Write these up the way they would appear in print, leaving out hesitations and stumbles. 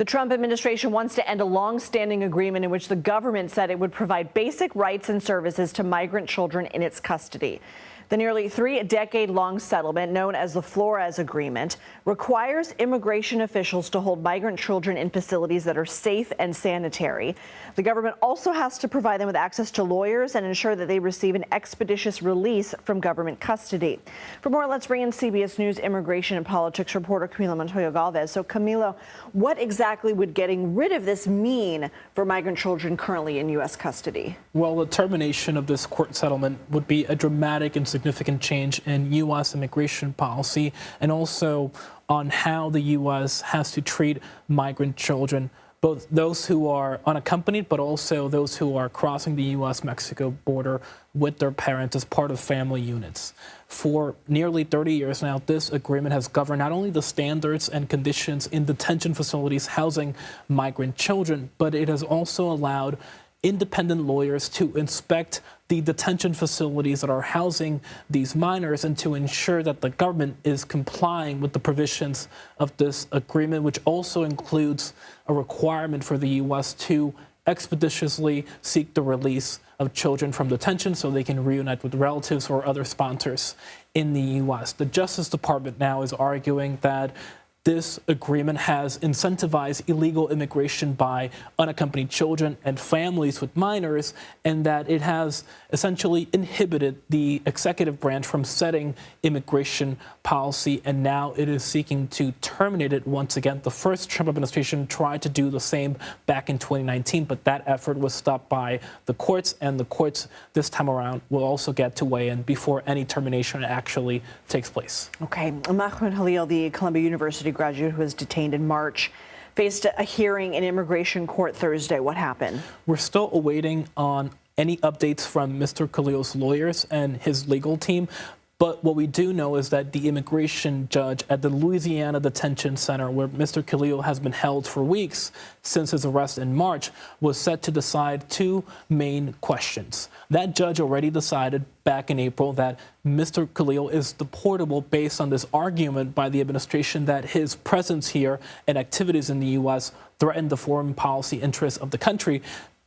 The Trump administration wants to end a long-standing agreement in which the government said it would provide basic rights and services to migrant children in its custody. The nearly three-decade-long settlement, known as the Flores Agreement, requires immigration officials to hold migrant children in facilities that are safe and sanitary. The government also has to provide them with access to lawyers and ensure that they receive an expeditious release from government custody. For more, let's bring in CBS News immigration and politics reporter Camilo Montoya-Galvez. So, Camilo, what exactly would getting rid of this mean for migrant children currently in U.S. custody? Well, the termination of this court settlement would be a dramatic and significant change in U.S. immigration policy, and also on how the U.S. has to treat migrant children, both those who are unaccompanied, but also those who are crossing the U.S.-Mexico border with their parents as part of family units. For nearly 30 years now, this agreement has governed not only the standards and conditions in detention facilities housing migrant children, but it has also allowed independent lawyers to inspect the detention facilities that are housing these minors and to ensure that the government is complying with the provisions of this agreement, which also includes a requirement for the U.S. to expeditiously seek the release of children from detention so they can reunite with relatives or other sponsors in the U.S. The Justice Department now is arguing that this agreement has incentivized illegal immigration by unaccompanied children and families with minors, and that it has essentially inhibited the executive branch from setting immigration policy, and now it is seeking to terminate it once again. The first Trump administration tried to do the same back in 2019, but that effort was stopped by the courts, and the courts this time around will also get to weigh in before any termination actually takes place. Okay. Mahmoud Halil, the Columbia University graduate who was detained in March, faced a hearing in immigration court Thursday. What happened? We're still awaiting on any updates from Mr. Khalil's lawyers and his legal team. But what we do know is that the immigration judge at the Louisiana Detention Center, where Mr. Khalil has been held for weeks since his arrest in March, was set to decide two main questions. That judge already decided back in April that Mr. Khalil is deportable based on this argument by the administration that his presence here and activities in the U.S. threaten the foreign policy interests of the country.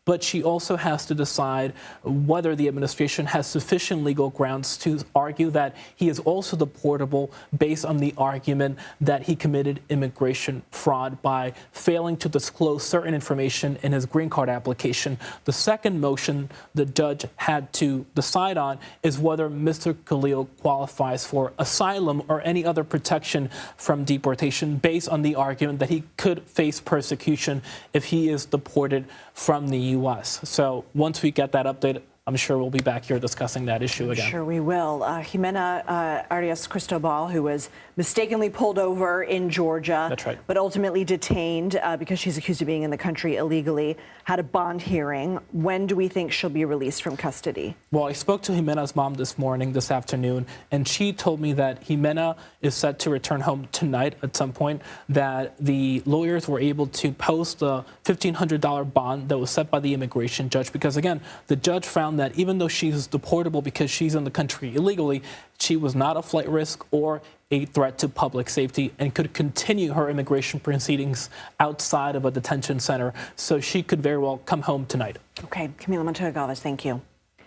But she also has to decide whether the administration has sufficient legal grounds to argue that he is also deportable based on the argument that he committed immigration fraud by failing to disclose certain information in his green card application. The second motion the judge had to decide on is whether Mr. Khalil qualifies for asylum or any other protection from deportation based on the argument that he could face persecution if he is deported from the U.S. So once we get that update, I'm sure we'll be back here discussing that issue again. Sure we will. Jimena Arias Cristobal, who was mistakenly pulled over in Georgia, That's right, but ultimately detained because she's accused of being in the country illegally, had a bond hearing. When do we think she'll be released from custody? Well, I spoke to Jimena's mom this afternoon, and she told me that Jimena is set to return home tonight at some point, that the lawyers were able to post a $1,500 bond that was set by the immigration judge because, again, the judge found that even though she's deportable because she's in the country illegally, she was not a flight risk or a threat to public safety and could continue her immigration proceedings outside of a detention center. So she could very well come home tonight. Okay. Camilo Montoya-Galvez, thank you.